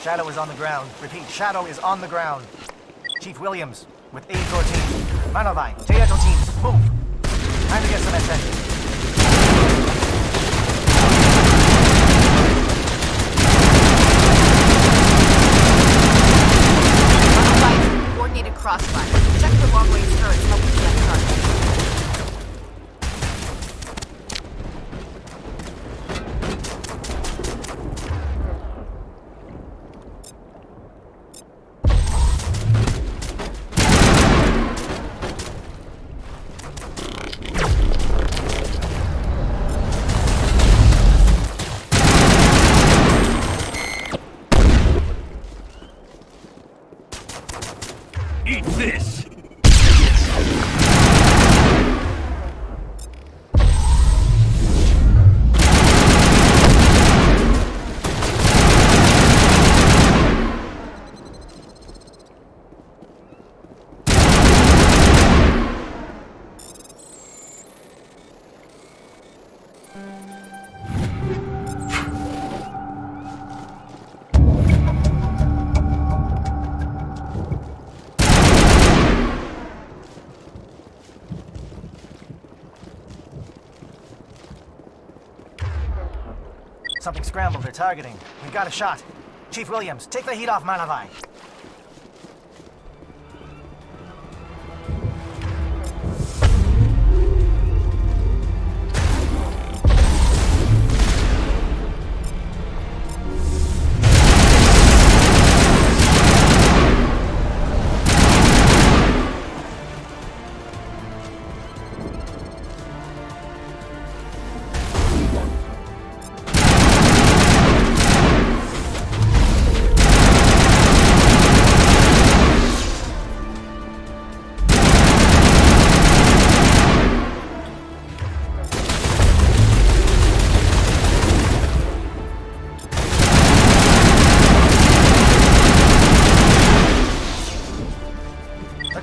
Shadow is on the ground. Repeat, Shadow is on the ground. Chief Williams, with Azor team. Manovai, Teato teams, move. Time to get some attention. Manovai, coordinated crossfire. Check the long-range turrets, help us get target. Eat this! Something scrambled. They're targeting. We've got a shot. Chief Williams, take the heat off Manovai.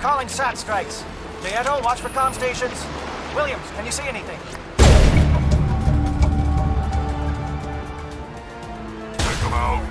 Calling SAT strikes. Deato, watch for comm stations. Williams, can you see anything? Check them out.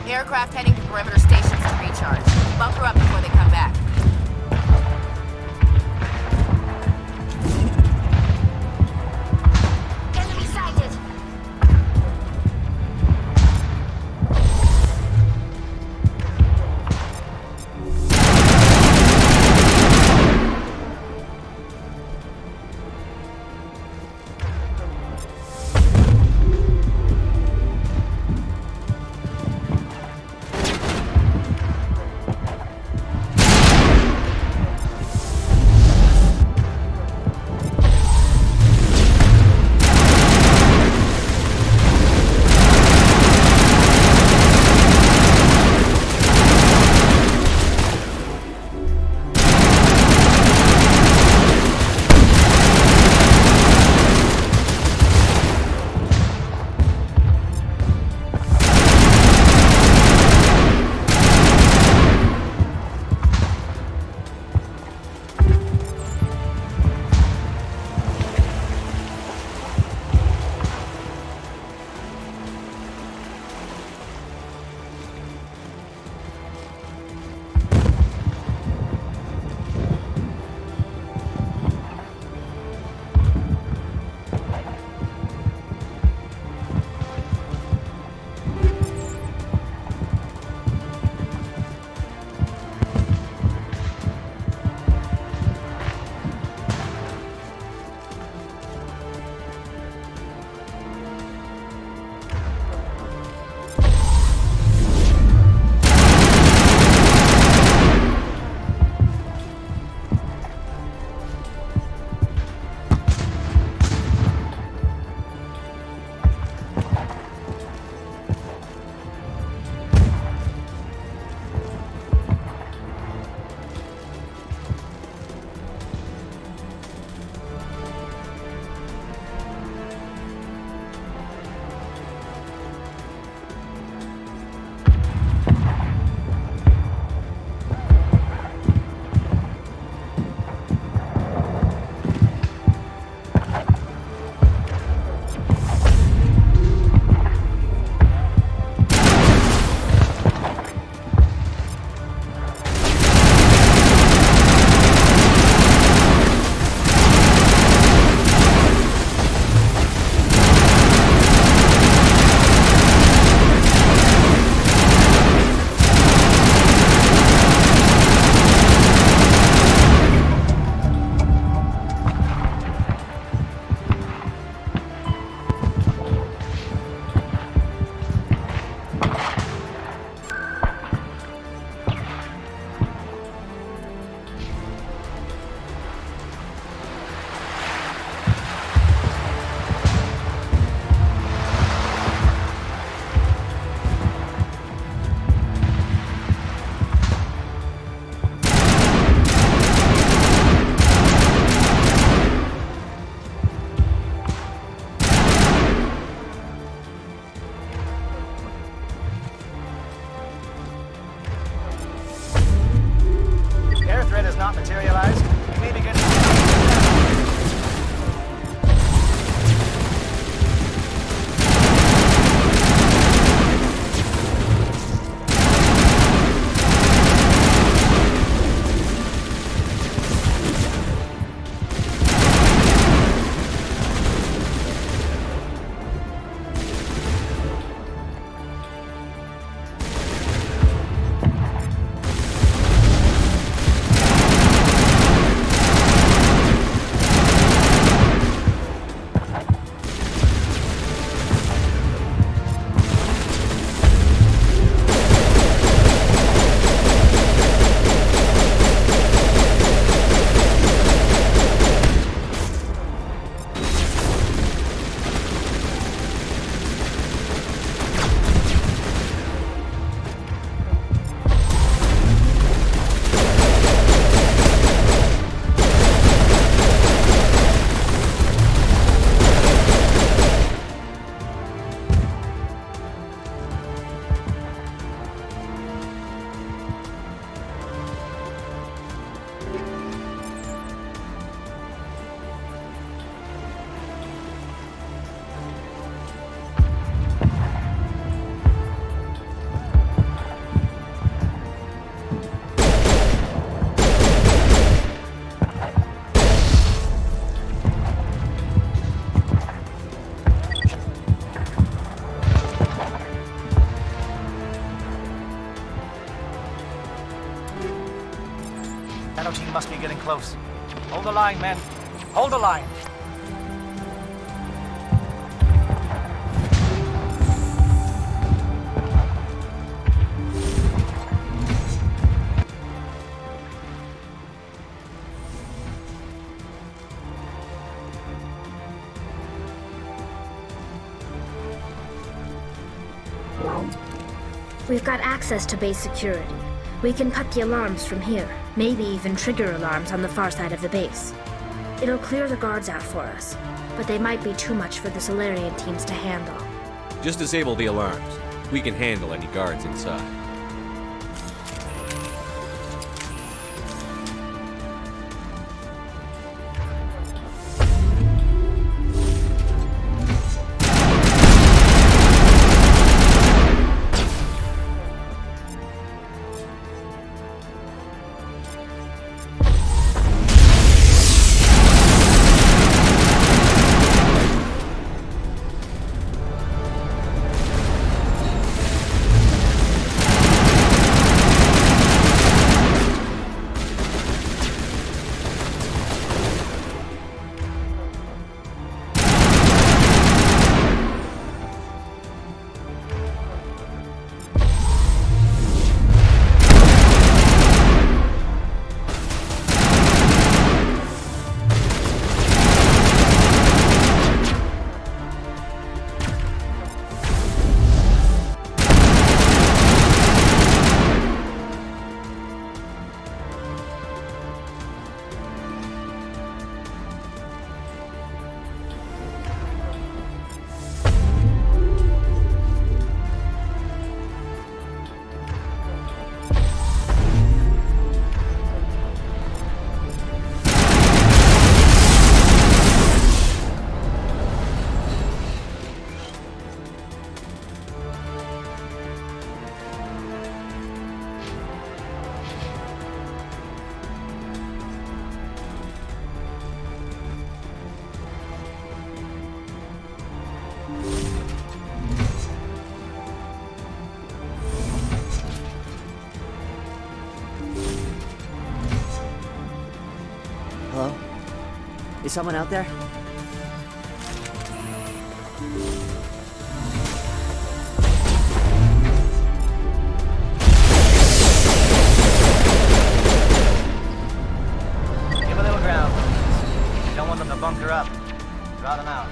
Aircraft heading to perimeter stations to recharge. Bunker up before they come back. Enemy sighted. close. Hold the line, men. Hold the line. We've got access to base security. We can cut the alarms from here, maybe even trigger alarms on the far side of the base. It'll clear the guards out for us, but they might be too much for the Solarian teams to handle. Just disable the alarms. We can handle any guards inside. Hello? Is someone out there? Give a little ground. You don't want them to bunker up. Draw them out.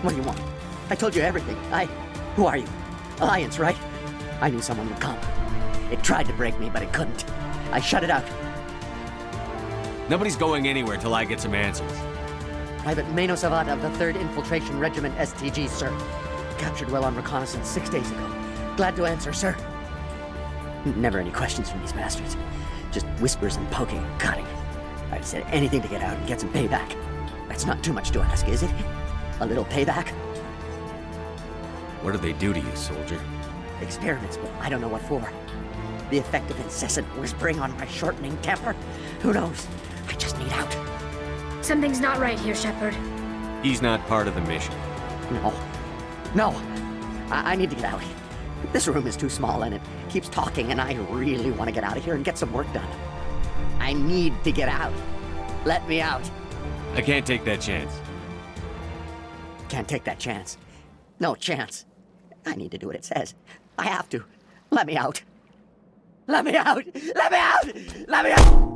What do you want? I told you everything. Who are you? Alliance, right? I knew someone would come. It tried to break me, but it couldn't. I shut it out. Nobody's going anywhere till I get some answers. Private Mano Savat of the 3rd Infiltration Regiment STG, sir. Captured well on reconnaissance 6 days ago. Glad to answer, sir. Never any questions from these bastards. Just whispers and poking and cutting. I'd said anything to get out and get some payback. That's not too much to ask, is it? A little payback? What did they do to you, soldier? Experiments, but I don't know what for. The effect of incessant whispering on my shortening temper? Who knows? I just need out. Something's not right here, Shepard. He's not part of the mission. No. I need to get out. This room is too small and it keeps talking, and I really want to get out of here and get some work done. I need to get out. Let me out. I can't take that chance. Can't take that chance. No chance. I need to do what it says. I have to. Let me out. Let me out! Let me out! Let me out!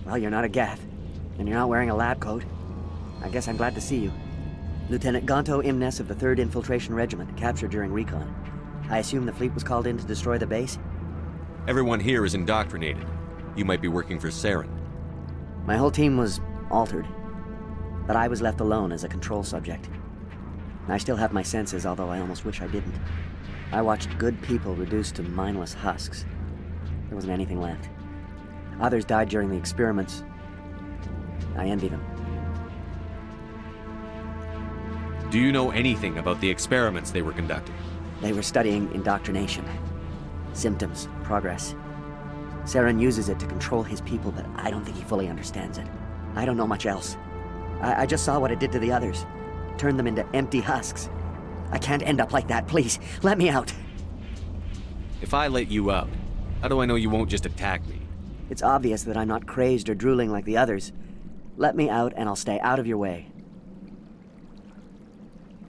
Well, you're not a Gath, and you're not wearing a lab coat. I guess I'm glad to see you. Lieutenant Gonto Imnes of the 3rd Infiltration Regiment, captured during recon. I assume the fleet was called in to destroy the base? Everyone here is indoctrinated. You might be working for Saren. My whole team was altered, but I was left alone as a control subject. I still have my senses, although I almost wish I didn't. I watched good people reduced to mindless husks. There wasn't anything left. Others died during the experiments. I envy them. Do you know anything about the experiments they were conducting? They were studying indoctrination. Symptoms, progress. Saren uses it to control his people, but I don't think he fully understands it. I don't know much else. I just saw what it did to the others. Turned them into empty husks. I can't end up like that, please. Let me out. If I let you out, how do I know you won't just attack me? It's obvious that I'm not crazed or drooling like the others. Let me out and I'll stay out of your way.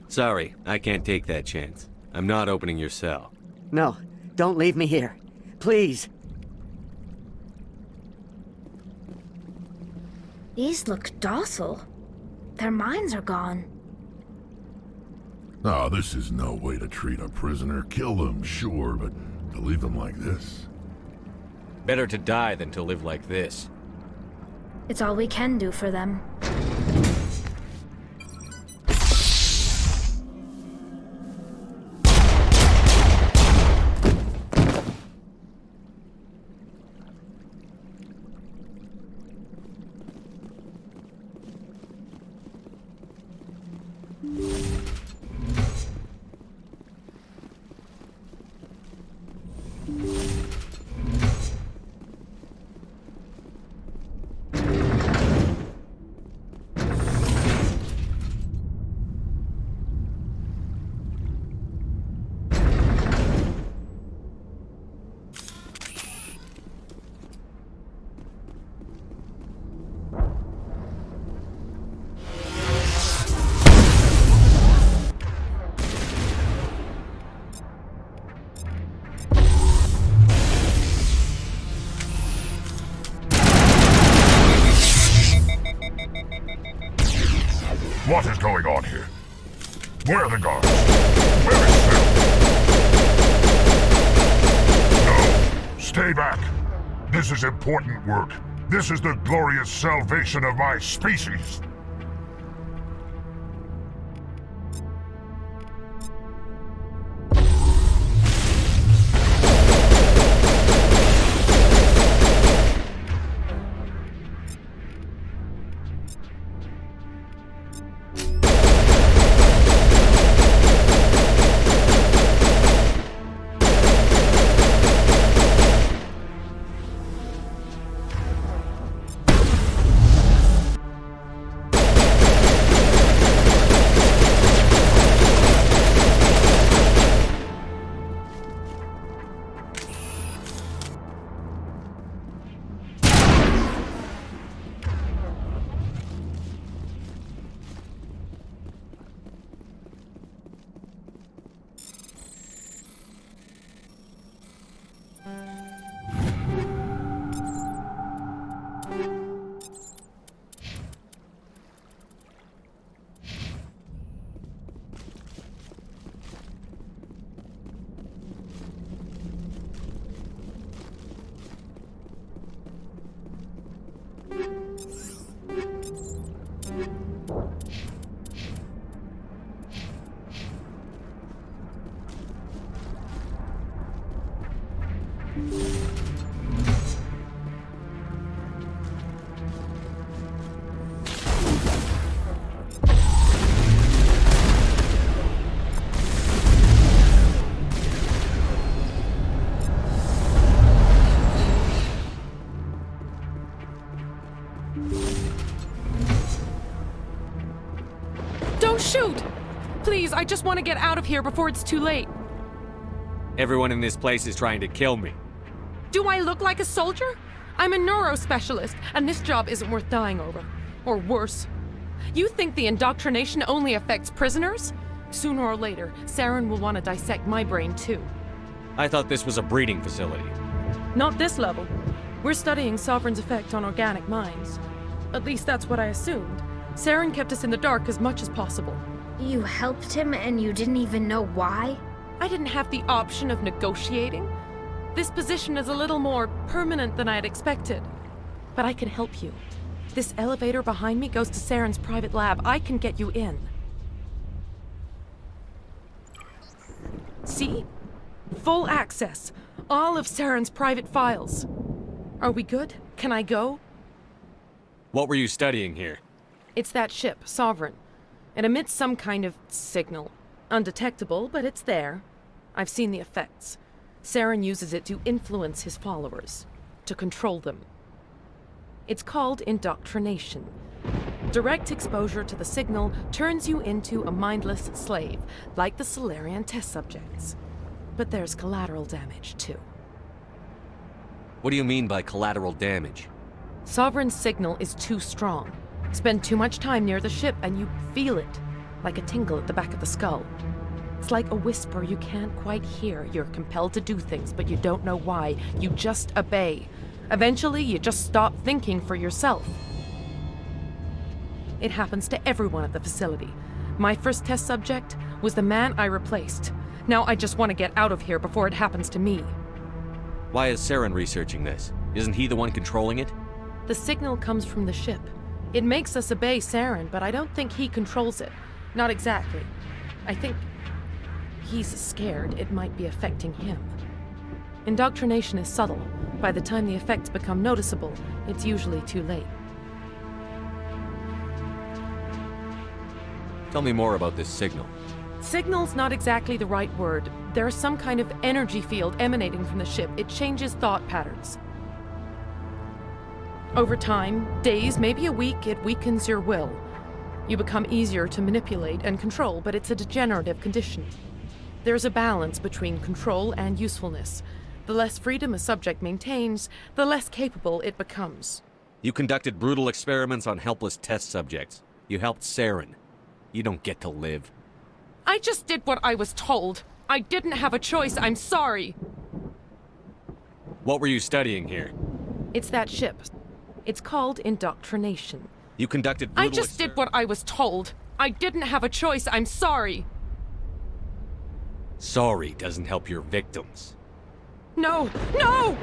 Sorry, I can't take that chance. I'm not opening your cell. No, don't leave me here. Please. These look docile. Their minds are gone. Oh, this is no way to treat a prisoner. Kill them, sure, but to leave them like this? Better to die than to live like this. It's all we can do for them. What is going on here? Where are the guards? Where is Saren? No, stay back. This is important work. This is the glorious salvation of my species. Don't shoot! Please, I just want to get out of here before it's too late. Everyone in this place is trying to kill me. Do I look like a soldier? I'm a neurospecialist, and this job isn't worth dying over. Or worse. You think the indoctrination only affects prisoners? Sooner or later, Saren will want to dissect my brain too. I thought this was a breeding facility. Not this level. We're studying Sovereign's effect on organic minds. At least that's what I assumed. Saren kept us in the dark as much as possible. You helped him and you didn't even know why? I didn't have the option of negotiating. This position is a little more permanent than I had expected. But I can help you. This elevator behind me goes to Saren's private lab. I can get you in. See? Full access. All of Saren's private files. Are we good? Can I go? What were you studying here? It's that ship, Sovereign. It emits some kind of signal. Undetectable, but it's there. I've seen the effects. Saren uses it to influence his followers, to control them. It's called indoctrination. Direct exposure to the signal turns you into a mindless slave, like the Salarian test subjects. But there's collateral damage, too. What do you mean by collateral damage? Sovereign's signal is too strong. Spend too much time near the ship and you feel it, like a tingle at the back of the skull. It's like a whisper you can't quite hear. You're compelled to do things, but you don't know why. You just obey. Eventually, you just stop thinking for yourself. It happens to everyone at the facility. My first test subject was the man I replaced. Now I just want to get out of here before it happens to me. Why is Saren researching this? Isn't he the one controlling it? The signal comes from the ship. It makes us obey Saren, but I don't think he controls it. Not exactly. I think he's scared it might be affecting him. Indoctrination is subtle. By the time the effects become noticeable, it's usually too late. Tell me more about this signal. Signal's not exactly the right word. There's some kind of energy field emanating from the ship. It changes thought patterns. Over time, days, maybe a week, it weakens your will. You become easier to manipulate and control, but it's a degenerative condition. There's a balance between control and usefulness. The less freedom a subject maintains, the less capable it becomes. You conducted brutal experiments on helpless test subjects. You helped Saren. You don't get to live. I just did what I was told. I didn't have a choice. I'm sorry. What were you studying here? It's that ship. It's called indoctrination. You conducted brutal I just did what I was told. I didn't have a choice. I'm sorry. Sorry doesn't help your victims. No! No!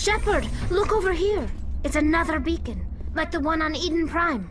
Shepard, look over here. It's another beacon, like the one on Eden Prime.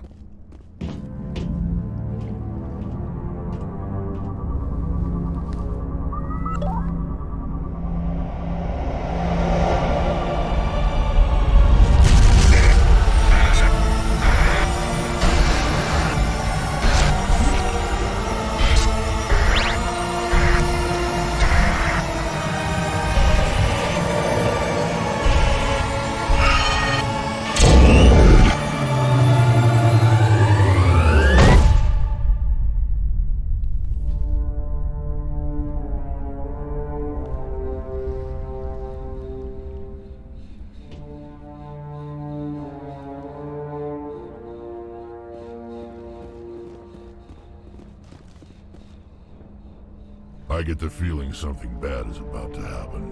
I get the feeling something bad is about to happen.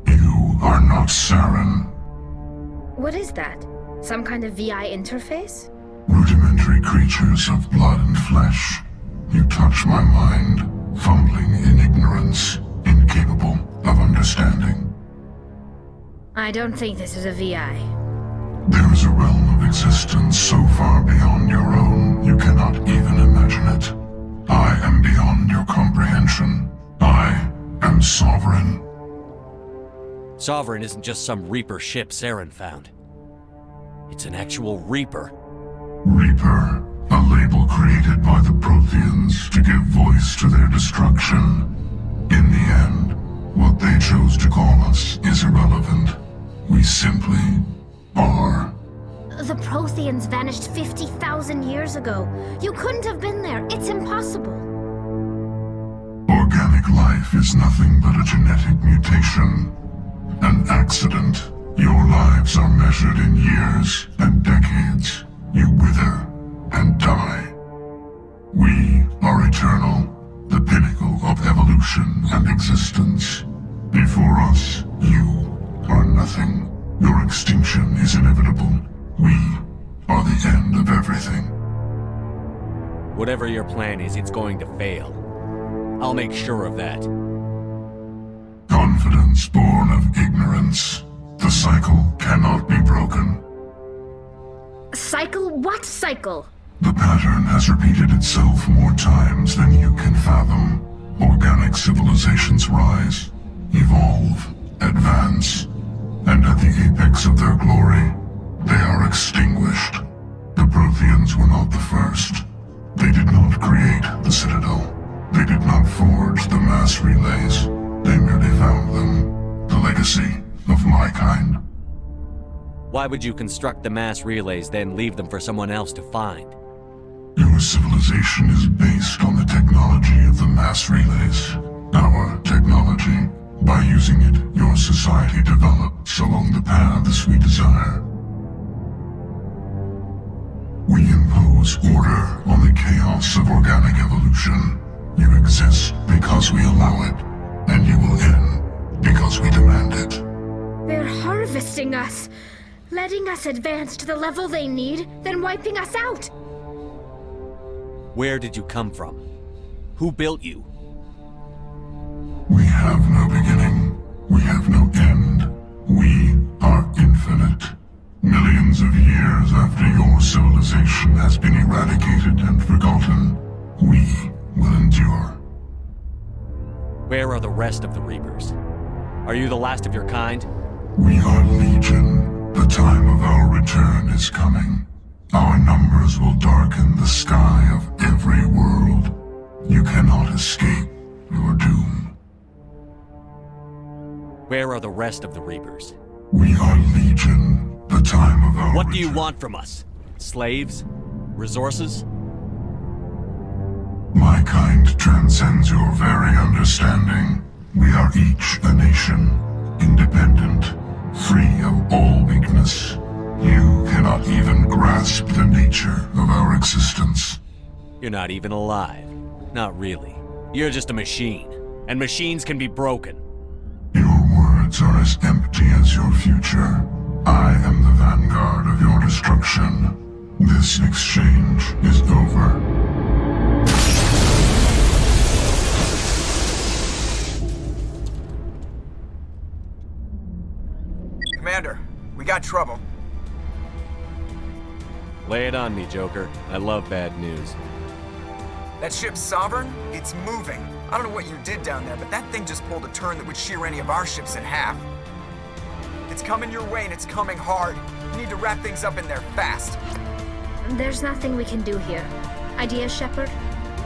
You are not Saren. What is that? Some kind of VI interface? Rudimentary creatures of blood and flesh. You touch my mind, fumbling in ignorance, incapable of understanding. I don't think this is a VI. There is a realm of existence so far beyond your own, you cannot even imagine it. I am beyond your comprehension. I am Sovereign. Sovereign isn't just some Reaper ship Saren found. It's an actual Reaper. Reaper, a label created by the Protheans to give voice to their destruction. In the end, what they chose to call us is irrelevant. We simply are. The Protheans vanished 50,000 years ago. You couldn't have been there. It's impossible. Organic life is nothing but a genetic mutation. An accident. Your lives are measured in years and decades. You wither and die. We are eternal, the pinnacle of evolution and existence. Before us, you are nothing. Your extinction is inevitable. We are the end of everything. Whatever your plan is, it's going to fail. I'll make sure of that. Confidence born of ignorance. The cycle cannot be broken. Cycle? What cycle? The pattern has repeated itself more times than you can fathom. Organic civilizations rise, evolve, advance, and at the apex of their glory, they are extinguished. The Protheans were not the first. They did not create the Citadel. They did not forge the mass relays. They merely found them. The legacy of my kind. Why would you construct the mass relays, then leave them for someone else to find? Your civilization is based on the technology of the mass relays. Our technology. By using it, your society develops along the paths we desire. We impose order on the chaos of organic evolution. You exist because we allow it, and you will end because we demand it. They're harvesting us, letting us advance to the level they need, then wiping us out. Where did you come from? Who built you? We have no beginning. We have no end. We are infinite. Millions of years after your civilization has been eradicated and forgotten, we will endure. Where are the rest of the Reapers? Are you the last of your kind? We are Legion. The time of our return is coming. Our numbers will darken the sky of every world. You cannot escape your doom. Where are the rest of the Reapers? We are Legion. The time of our What do you return. want from us? Slaves? Resources? My kind transcends your very understanding. We are each a nation, independent, free of all weakness. You cannot even grasp the nature of our existence. You're not even alive. Not really. You're just a machine. And machines can be broken. Your words are as empty as your future. I am the vanguard of your destruction. This exchange is over. Commander, we got trouble. Lay it on me, Joker. I love bad news. That ship Sovereign, it's moving. I don't know what you did down there, but that thing just pulled a turn that would shear any of our ships in half. It's coming your way and it's coming hard. You need to wrap things up in there fast. There's nothing we can do here. Ideas, Shepard?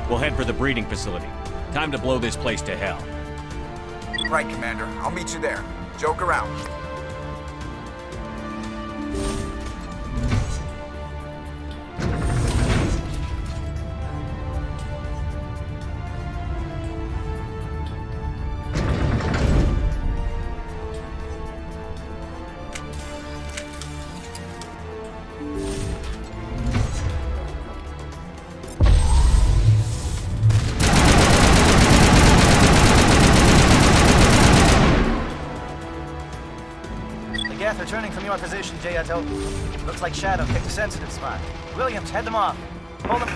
We'll head for the breeding facility. Time to blow this place to hell. Right, Commander. I'll meet you there. Joke around. our position, J-Eto. Looks like Shadow picked a sensitive spot. Williams, head them off. Hold them.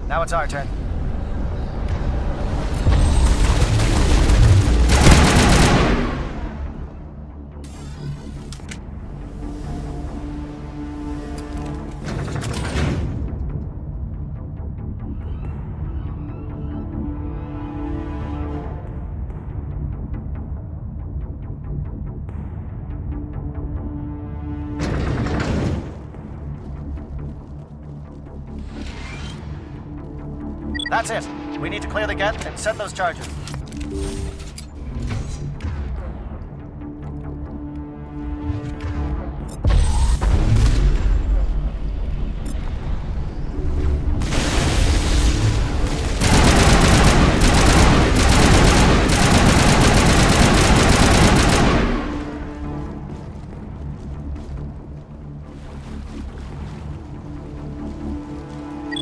Now it's our turn. That's it. We need to clear the gate and set those charges.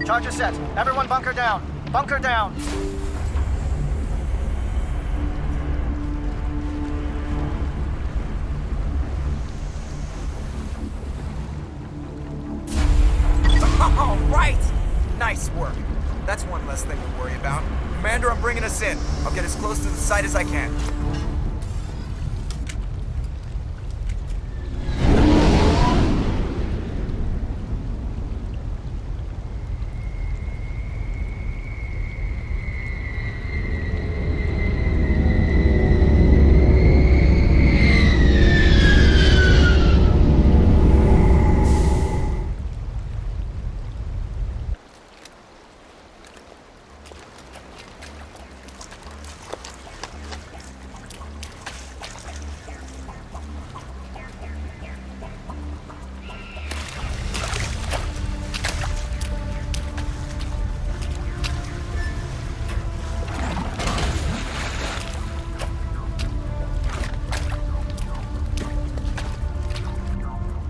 Charges set. Everyone bunker down. Bunker down. All right! Nice work. That's one less thing to worry about. Commander, I'm bringing us in. I'll get as close to the site as I can.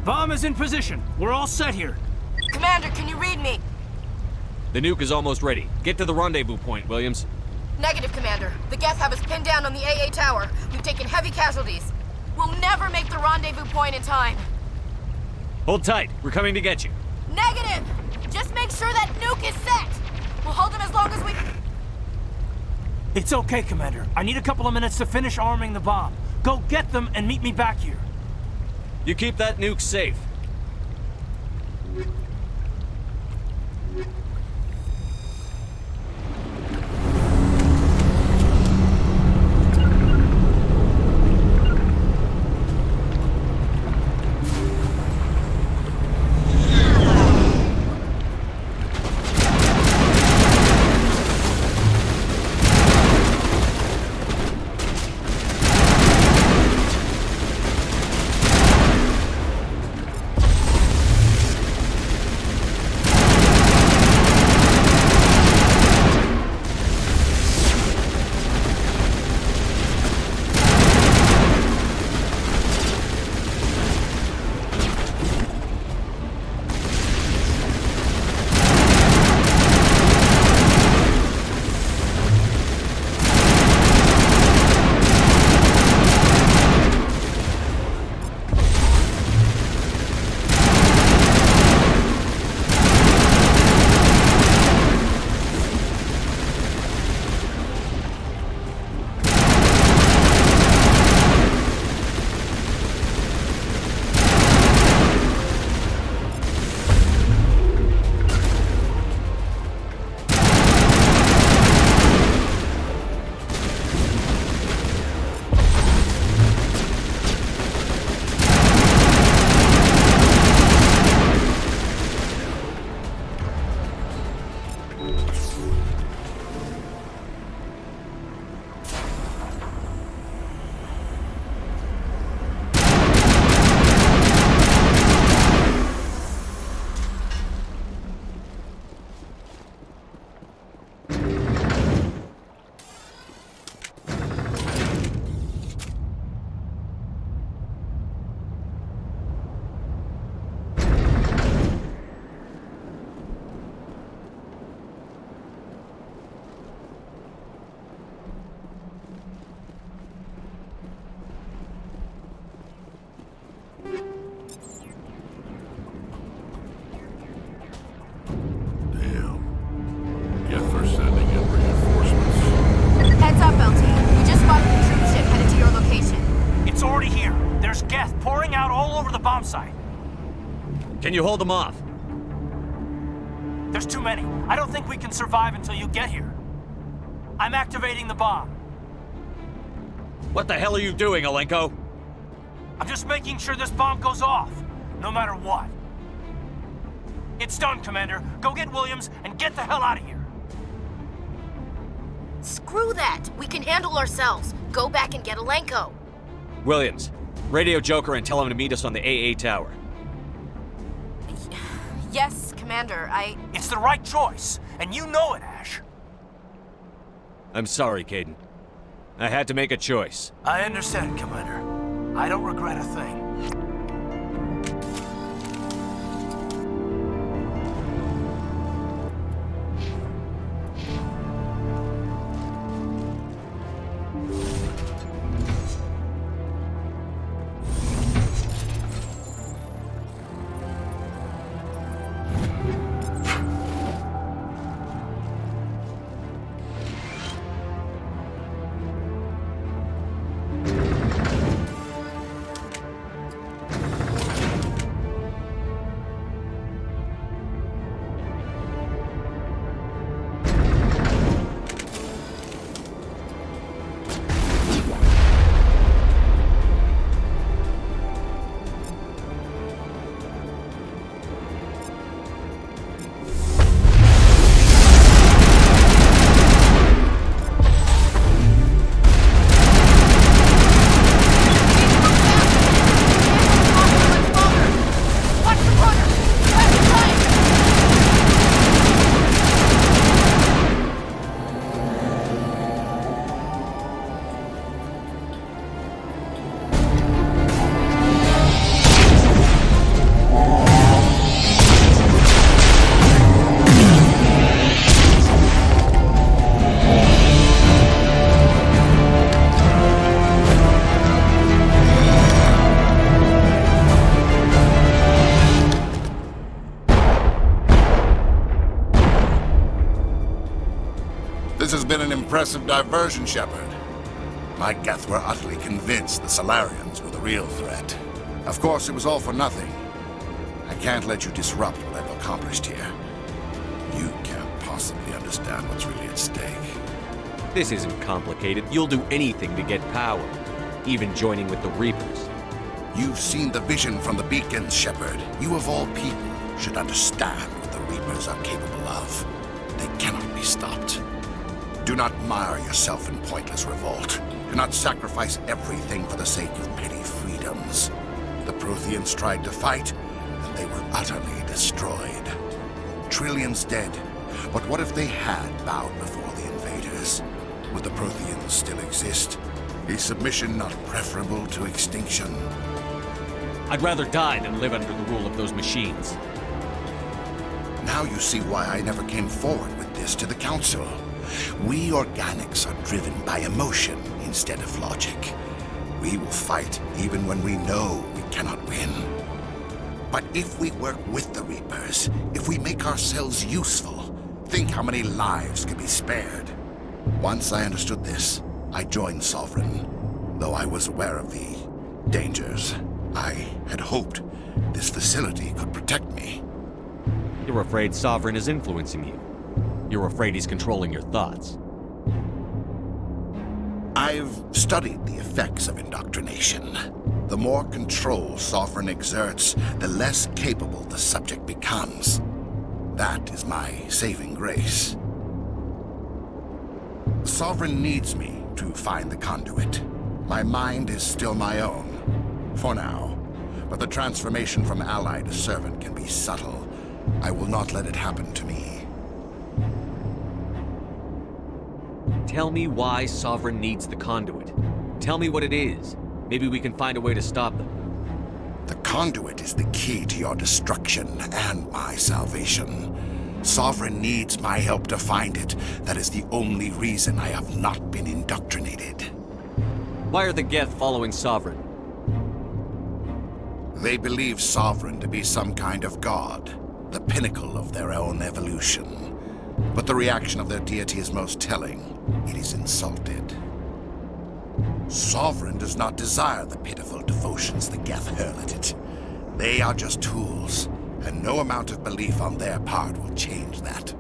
Bomb is in position. We're all set here. Commander, can you read me? The nuke is almost ready. Get to the rendezvous point, Williams. Negative, Commander. The Geth have us pinned down on the AA tower. We've taken heavy casualties. We'll never make the rendezvous point in time. Hold tight. We're coming to get you. Negative! Just make sure that nuke is set! We'll hold them as long as we... It's okay, Commander. I need a couple of minutes to finish arming the bomb. Go get them and meet me back here. You keep that nuke safe. Can you hold them off? There's too many. I don't think we can survive until you get here. I'm activating the bomb. What the hell are you doing, Alenko? I'm just making sure this bomb goes off, no matter what. It's done, Commander. Go get Williams and get the hell out of here. Screw that! We can handle ourselves. Go back and get Alenko. Williams, radio Joker and tell him to meet us on the AA tower. Yes, Commander, It's the right choice, and you know it, Ash. I'm sorry, Caden. I had to make a choice. I understand, Commander. I don't regret a thing. Impressive diversion, Shepard. My Geth were utterly convinced the Salarians were the real threat. Of course, it was all for nothing. I can't let you disrupt what I've accomplished here. You can't possibly understand what's really at stake. This isn't complicated. You'll do anything to get power, even joining with the Reapers. You've seen the vision from the beacons, Shepard. You of all people should understand what the Reapers are capable of. They cannot be stopped. Do not mire yourself in pointless revolt. Do not sacrifice everything for the sake of petty freedoms. The Protheans tried to fight, and they were utterly destroyed. Trillions dead, but what if they had bowed before the invaders? Would the Protheans still exist? Is submission not preferable to extinction? I'd rather die than live under the rule of those machines. Now you see why I never came forward with this to the Council. We organics are driven by emotion instead of logic. We will fight even when we know we cannot win. But if we work with the Reapers, if we make ourselves useful, think how many lives could be spared. Once I understood this, I joined Sovereign, though I was aware of the dangers. I had hoped this facility could protect me. You're afraid Sovereign is influencing you. You're afraid he's controlling your thoughts. I've studied the effects of indoctrination. The more control Sovereign exerts, the less capable the subject becomes. That is my saving grace. Sovereign needs me to find the conduit. My mind is still my own, for now. But the transformation from ally to servant can be subtle. I will not let it happen to me. Tell me why Sovereign needs the conduit. Tell me what it is. Maybe we can find a way to stop them. The conduit is the key to your destruction and my salvation. Sovereign needs my help to find it. That is the only reason I have not been indoctrinated. Why are the Geth following Sovereign? They believe Sovereign to be some kind of god, the pinnacle of their own evolution. But the reaction of their deity is most telling. It is insulted. Sovereign does not desire the pitiful devotions the Geth hurl at it. They are just tools, and no amount of belief on their part will change that.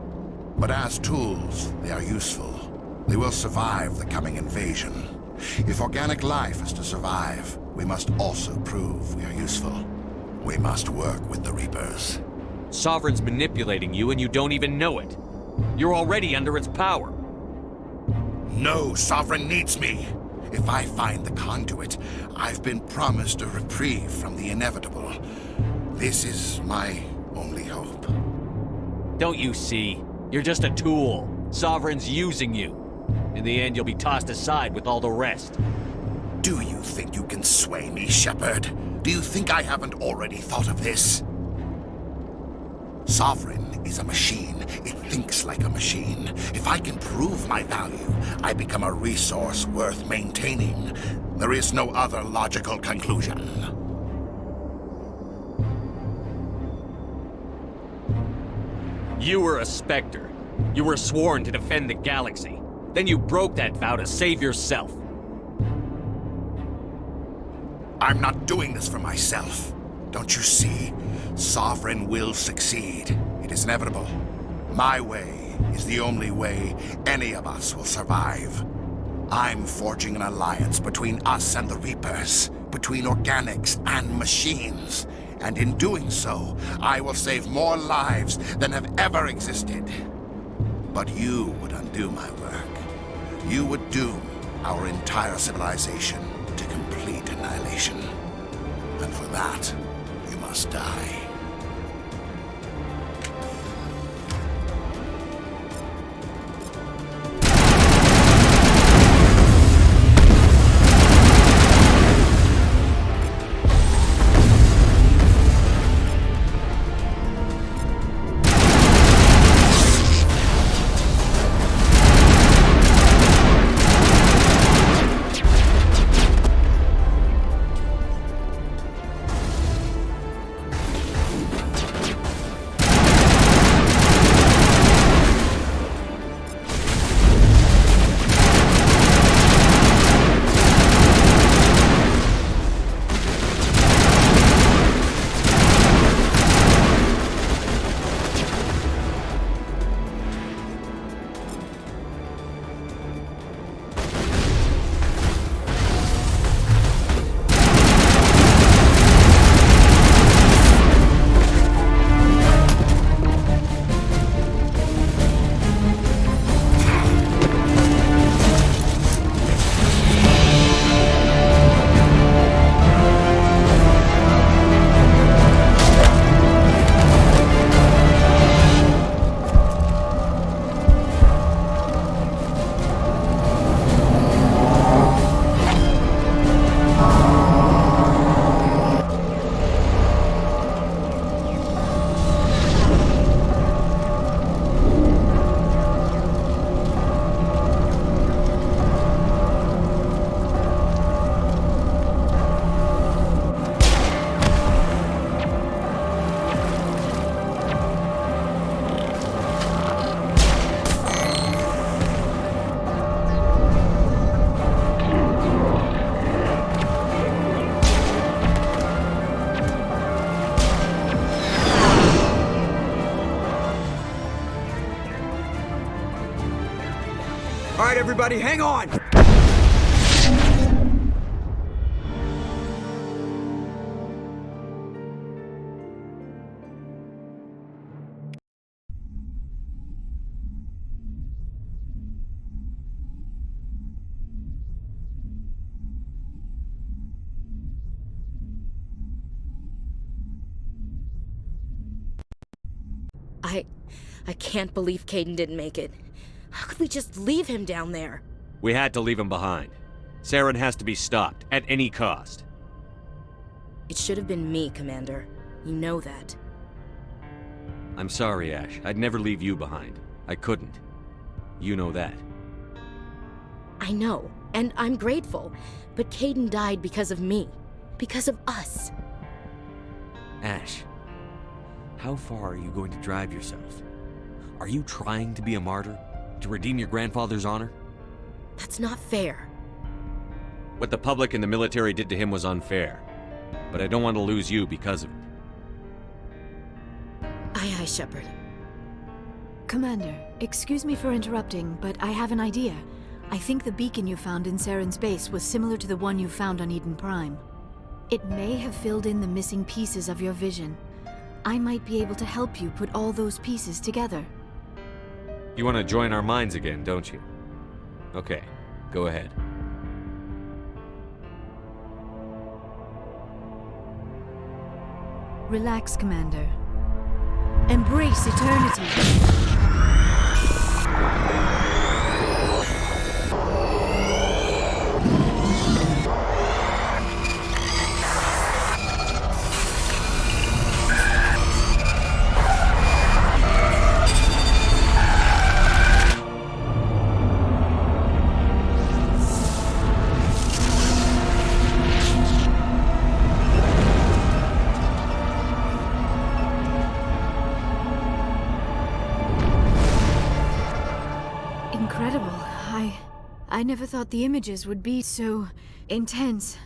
But as tools, they are useful. They will survive the coming invasion. If organic life is to survive, we must also prove we are useful. We must work with the Reapers. Sovereign's manipulating you and you don't even know it. You're already under its power. No, Sovereign needs me. If I find the conduit, I've been promised a reprieve from the inevitable. This is my only hope. Don't you see? You're just a tool. Sovereign's using you. In the end, you'll be tossed aside with all the rest. Do you think you can sway me, Shepard? Do you think I haven't already thought of this? Sovereign is a machine. It thinks like a machine. If I can prove my value, I become a resource worth maintaining. There is no other logical conclusion. You were a Spectre. You were sworn to defend the galaxy. Then you broke that vow to save yourself. I'm not doing this for myself. Don't you see? Sovereign will succeed. It is inevitable. My way is the only way any of us will survive. I'm forging an alliance between us and the Reapers, between organics and machines. And in doing so, I will save more lives than have ever existed. But you would undo my work. You would doom our entire civilization to complete annihilation. And for that, you must die. Everybody, hang on! I can't believe Caden didn't make it. How could we just leave him down there? We had to leave him behind. Saren has to be stopped, at any cost. It should have been me, Commander. You know that. I'm sorry, Ash. I'd never leave you behind. I couldn't. You know that. I know, and I'm grateful. But Caden died because of me. Because of us. Ash, how far are you going to drive yourself? Are you trying to be a martyr? To redeem your grandfather's honor? That's not fair. What the public and the military did to him was unfair. But I don't want to lose you because of it. Aye, Shepard. Commander, excuse me for interrupting, but I have an idea. I think the beacon you found in Saren's base was similar to the one you found on Eden Prime. It may have filled in the missing pieces of your vision. I might be able to help you put all those pieces together. You want to join our minds again, don't you? Okay, go ahead. Relax, Commander. Embrace eternity. Incredible. I never thought the images would be so intense.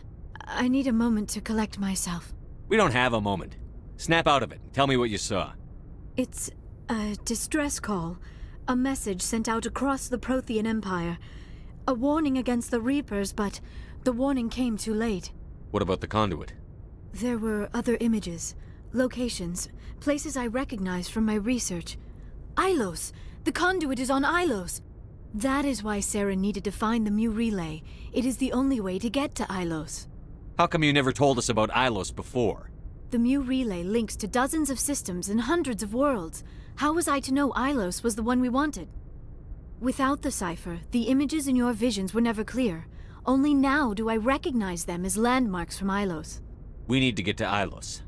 I need a moment to collect myself. We don't have a moment. Snap out of it and tell me what you saw. It's a distress call. A message sent out across the Prothean Empire. A warning against the Reapers, but the warning came too late. What about the conduit? There were other images, locations, places I recognized from my research. Ilos! The conduit is on Ilos! That is why Saren needed to find the Mu Relay. It is the only way to get to Ilos. How come you never told us about Ilos before? The Mu Relay links to dozens of systems and hundreds of worlds. How was I to know Ilos was the one we wanted? Without the cipher, the images in your visions were never clear. Only now do I recognize them as landmarks from Ilos. We need to get to Ilos.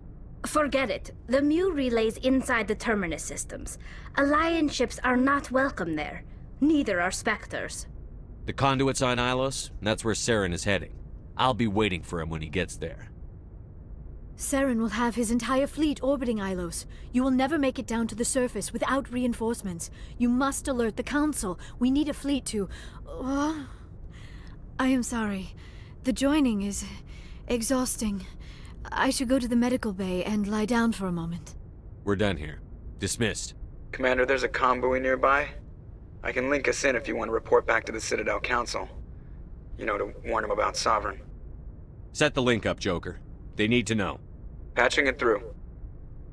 Forget it. The Mu Relay's inside the Terminus systems. Alliance ships are not welcome there. Neither are Spectres. The conduit's on Ilos, and that's where Saren is heading. I'll be waiting for him when he gets there. Saren will have his entire fleet orbiting Ilos. You will never make it down to the surface without reinforcements. You must alert the Council. We need a fleet to... I am sorry. The joining is exhausting. I should go to the medical bay and lie down for a moment. We're done here. Dismissed. Commander, there's a comm buoy nearby. I can link us in if you want to report back to the Citadel Council. You know, to warn them about Sovereign. Set the link up, Joker. They need to know. Patching it through.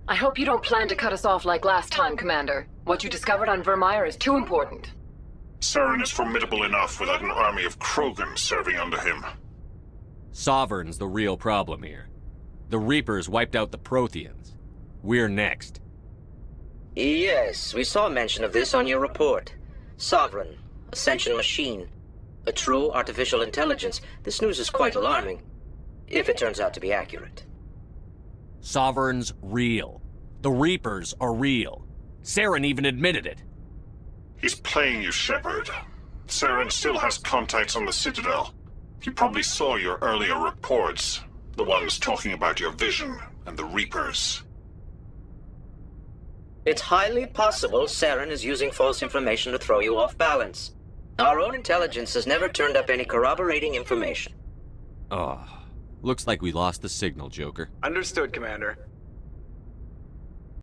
I hope you don't plan to cut us off like last time, Commander. What you discovered on Virmire is too important. Saren is formidable enough without an army of Krogan serving under him. Sovereign's the real problem here. The Reapers wiped out the Protheans. We're next. Yes, we saw mention of this on your report. Sovereign, Ascension machine, a true artificial intelligence. This news is quite alarming, if it turns out to be accurate. Sovereign's real. The Reapers are real. Saren even admitted it. He's playing you, Shepard. Saren still has contacts on the Citadel. He probably saw your earlier reports, the ones talking about your vision and the Reapers. It's highly possible Saren is using false information to throw you off balance. Our own intelligence has never turned up any corroborating information. Oh, looks like we lost the signal, Joker. Understood, Commander.